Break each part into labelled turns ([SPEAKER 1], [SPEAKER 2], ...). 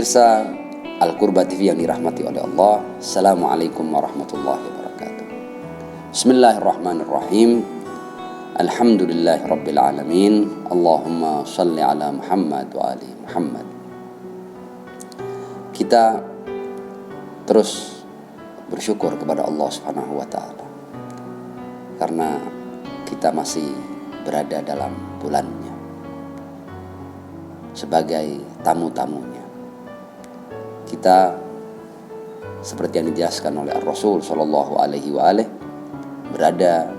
[SPEAKER 1] Pemirsa Al-Qurba TV yang dirahmati oleh Allah, Assalamualaikum warahmatullahi wabarakatuh. Bismillahirrahmanirrahim. Alhamdulillahi rabbil alamin. Allahumma salli ala Muhammad wa ali Muhammad. Kita terus bersyukur kepada Allah Subhanahu wa ta'ala karena kita masih berada dalam bulannya sebagai tamu-tamunya. Kita seperti yang dijelaskan oleh Rasul Shallallahu Alaihi Wasallam berada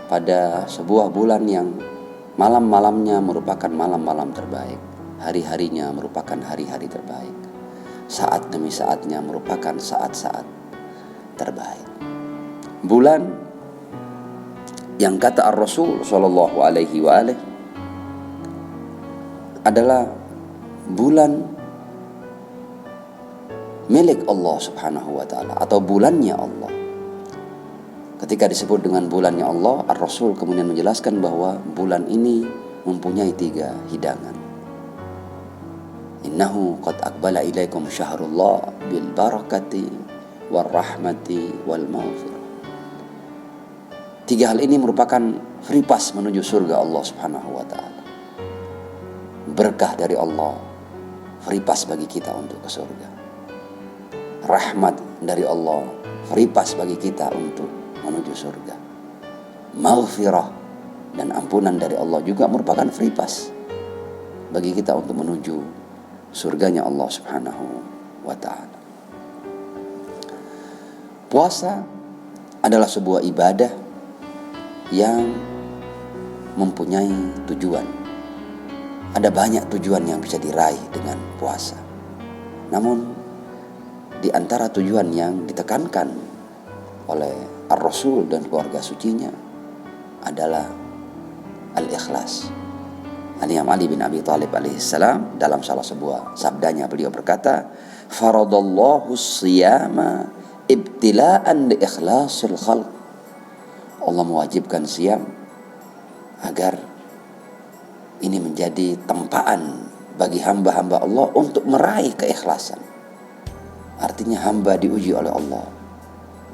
[SPEAKER 1] pada sebuah bulan yang malam-malamnya merupakan malam-malam terbaik, hari-harinya merupakan hari-hari terbaik, saat demi saatnya merupakan saat-saat terbaik. Bulan yang kata Rasul Shallallahu Alaihi Wasallam adalah bulan milik Allah Subhanahu wa ta'ala atau bulannya Allah. Ketika disebut dengan bulannya Allah, Ar-Rasul kemudian menjelaskan bahwa bulan ini mempunyai 3 hidangan. Innahu qad aqbala ilaikum syahrullah bil barakati war rahmati wal maghfirah. 3 hal ini merupakan free pass menuju surga Allah Subhanahu wa ta'ala. Berkah dari Allah, free pass bagi kita untuk ke surga. Rahmat dari Allah, free pass bagi kita untuk menuju surga. Maghfirah dan ampunan dari Allah juga merupakan free pass bagi kita untuk menuju surganya Allah Subhanahu wa ta'ala. Puasa adalah sebuah ibadah yang mempunyai tujuan. Ada banyak tujuan yang bisa diraih dengan puasa. Namun di antara tujuan yang ditekankan oleh Ar-Rasul dan keluarga sucinya adalah al-ikhlas. Al-Imam Ali bin Abi Thalib alaihissalam dalam salah sebuah sabdanya beliau berkata, "Faradallahu siyama ibtila'an li ikhlasil khalq." Allah mewajibkan siam agar ini menjadi tempaan bagi hamba-hamba Allah untuk meraih keikhlasan. Artinya hamba diuji oleh Allah,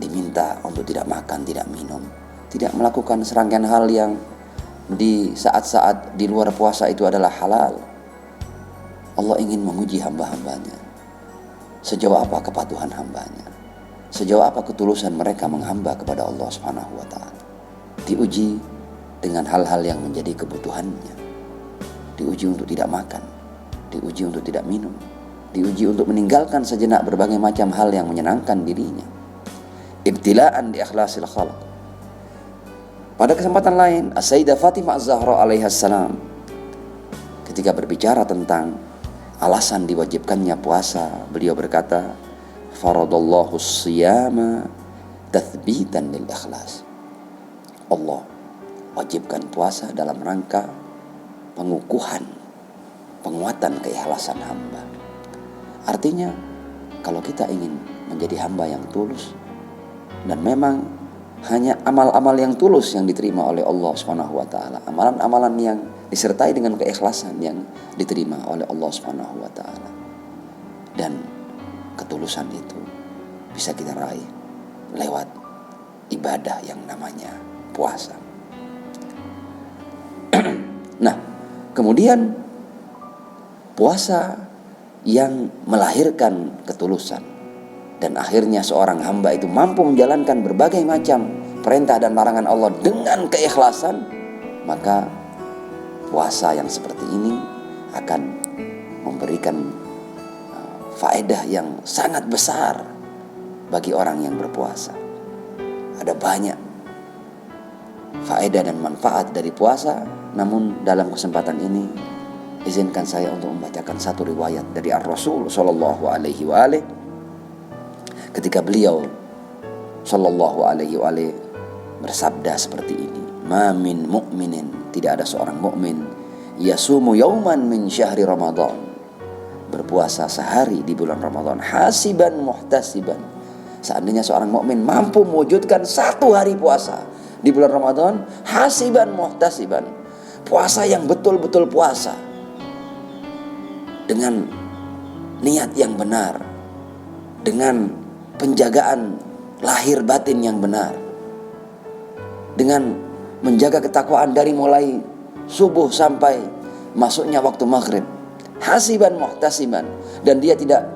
[SPEAKER 1] diminta untuk tidak makan, tidak minum, tidak melakukan serangkaian hal yang di saat-saat di luar puasa itu adalah halal. Allah ingin menguji hamba-hambanya. Sejauh apa kepatuhan hambanya, sejauh apa ketulusan mereka menghamba kepada Allah Subhanahu wa ta'ala. Diuji dengan hal-hal yang menjadi kebutuhannya. Diuji untuk tidak makan, diuji untuk tidak minum, diuji untuk meninggalkan sejenak berbagai macam hal yang menyenangkan dirinya. Ibtila'an di ikhlasil khalq. Pada kesempatan lain, As-Sayyidah Fatimah Az-Zahra alaihissalam ketika berbicara tentang alasan diwajibkannya puasa, beliau berkata, "Faradallahu siyama tathbitan lil ikhlas." Allah wajibkan puasa dalam rangka pengukuhan, penguatan keikhlasan hamba. Artinya, kalau kita ingin menjadi hamba yang tulus, dan memang hanya amal-amal yang tulus yang diterima oleh Allah Subhanahu wa ta'ala, amalan-amalan yang disertai dengan keikhlasan yang diterima oleh Allah Subhanahu wa ta'ala. Dan ketulusan itu bisa kita raih lewat ibadah yang namanya puasa. Nah, kemudian puasa yang melahirkan ketulusan dan akhirnya seorang hamba itu mampu menjalankan berbagai macam perintah dan larangan Allah dengan keikhlasan, maka puasa yang seperti ini akan memberikan faedah yang sangat besar bagi orang yang berpuasa. Ada banyak faedah dan manfaat dari puasa, namun dalam kesempatan ini izinkan saya untuk membacakan satu riwayat dari Ar-Rasul Shallallahu Alaihi Wasallam ketika beliau Shallallahu Alaihi Wasallam bersabda seperti ini, "Ma min mu'minin," tidak ada seorang mukmin, "yasumu yauman min syahri Ramadan," berpuasa sehari di bulan Ramadan, "hasiban muhtasiban." Seandainya seorang mukmin mampu mewujudkan 1 hari puasa di bulan Ramadan, hasiban muhtasiban, puasa yang betul-betul puasa dengan niat yang benar, dengan penjagaan lahir batin yang benar, dengan menjaga ketakwaan dari mulai subuh sampai masuknya waktu maghrib, hasiban muhtasiban, dan dia tidak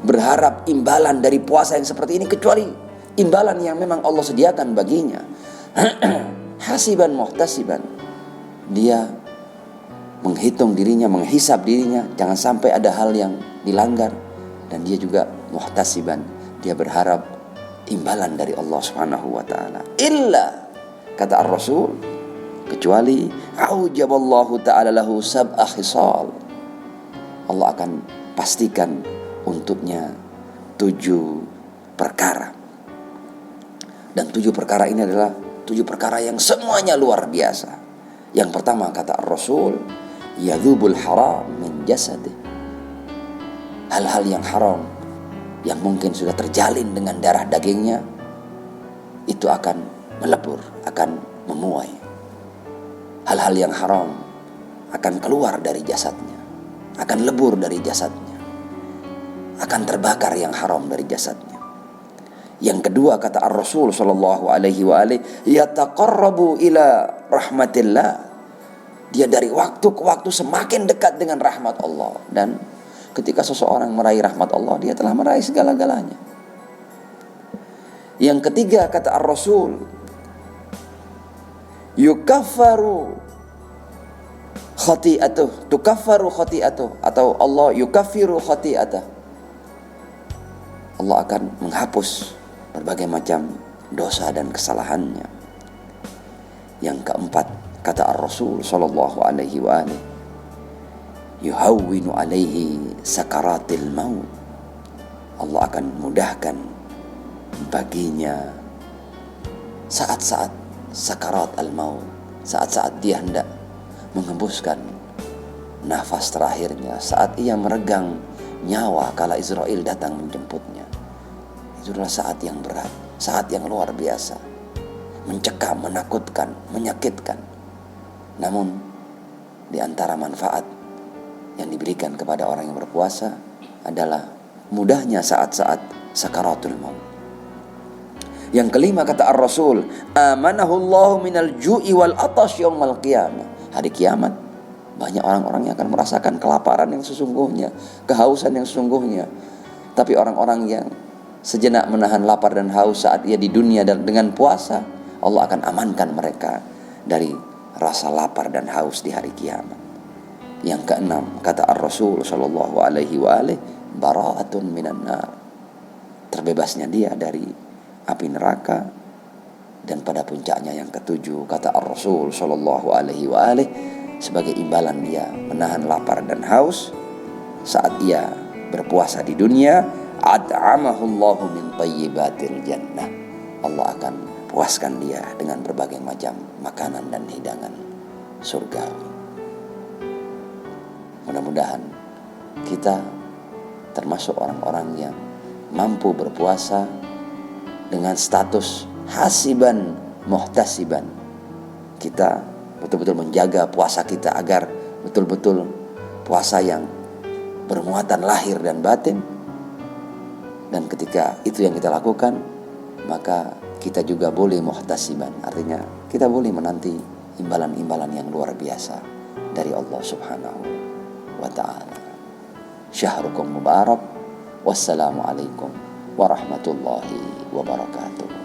[SPEAKER 1] berharap imbalan dari puasa yang seperti ini kecuali imbalan yang memang Allah sediakan baginya. Hasiban muhtasiban, dia menghitung dirinya, menghisab dirinya, jangan sampai ada hal yang dilanggar. Dan dia juga muhtasiban, dia berharap imbalan dari Allah Subhanahu wa taala. Illa, kata Ar-Rasul, kecuali aujaballahu ta'ala lahu sab'a khisal, Allah akan pastikan untuknya 7 perkara. Dan 7 perkara ini adalah 7 perkara yang semuanya luar biasa. Yang pertama, kata Ar-Rasul, yadhubul haram min jasadih. Hal-hal yang haram yang mungkin sudah terjalin dengan darah dagingnya, itu akan melebur, akan memuai. Hal-hal yang haram akan keluar dari jasadnya, akan lebur dari jasadnya, akan terbakar yang haram dari jasadnya. Yang kedua, kata Ar-Rasul sallallahu alaihi wa alihi, yataqarrabu ila rahmatillah. Dia dari waktu ke waktu semakin dekat dengan rahmat Allah. Dan ketika seseorang meraih rahmat Allah, dia telah meraih segala-galanya. Yang ketiga, kata Ar-Rasul, yukaffaru khati'atuh, tukaffaru khati'atuh, atau Allah yukaffiru khati'atuh. Allah akan menghapus berbagai macam dosa dan kesalahannya. Yang keempat, kata Ar-Rasul sallallahu alaihi wa alihi, yuhawwinu alaihi sakaratil maut. Allah akan mudahkan baginya saat-saat sakarat al-maut, saat-saat dia hendak mengembuskan nafas terakhirnya, saat ia meregang nyawa kala Israel datang menjemputnya. Itu adalah saat yang berat, saat yang luar biasa, mencekam, menakutkan, menyakitkan. Namun di antara manfaat yang diberikan kepada orang yang berpuasa adalah mudahnya saat-saat sakaratul maut. Yang kelima, kata Ar-Rasul, amanahullahu minal ju'i wal atash yaumal qiyamah. Hari kiamat banyak orang-orang yang akan merasakan kelaparan yang sesungguhnya, kehausan yang sesungguhnya. Tapi orang-orang yang sejenak menahan lapar dan haus saat ia di dunia dan dengan puasa, Allah akan amankan mereka dari rasa lapar dan haus di hari kiamat. Yang keenam, kata Ar-Rasul sallallahu alaihi wa alihi, bara'atun minan nar. Terbebasnya dia dari api neraka. Dan pada puncaknya yang ketujuh, kata Ar-Rasul sallallahu alaihi wa alihi, sebagai imbalan dia menahan lapar dan haus saat ia berpuasa di dunia, at'amahullahu min thayyibatil jannah. Allah akan puaskan dia dengan berbagai macam makanan dan hidangan surgawi. Mudah-mudahan kita termasuk orang-orang yang mampu berpuasa dengan status hasiban muhtasiban. Kita betul-betul menjaga puasa kita agar betul-betul puasa yang bermuatan lahir dan batin. Dan ketika itu yang kita lakukan, maka kita juga boleh muhtasiban. Artinya kita boleh menanti imbalan-imbalan yang luar biasa dari Allah Subhanahu wa ta'ala. Syahrukum mubarak. Wassalamualaikum warahmatullahi wabarakatuh.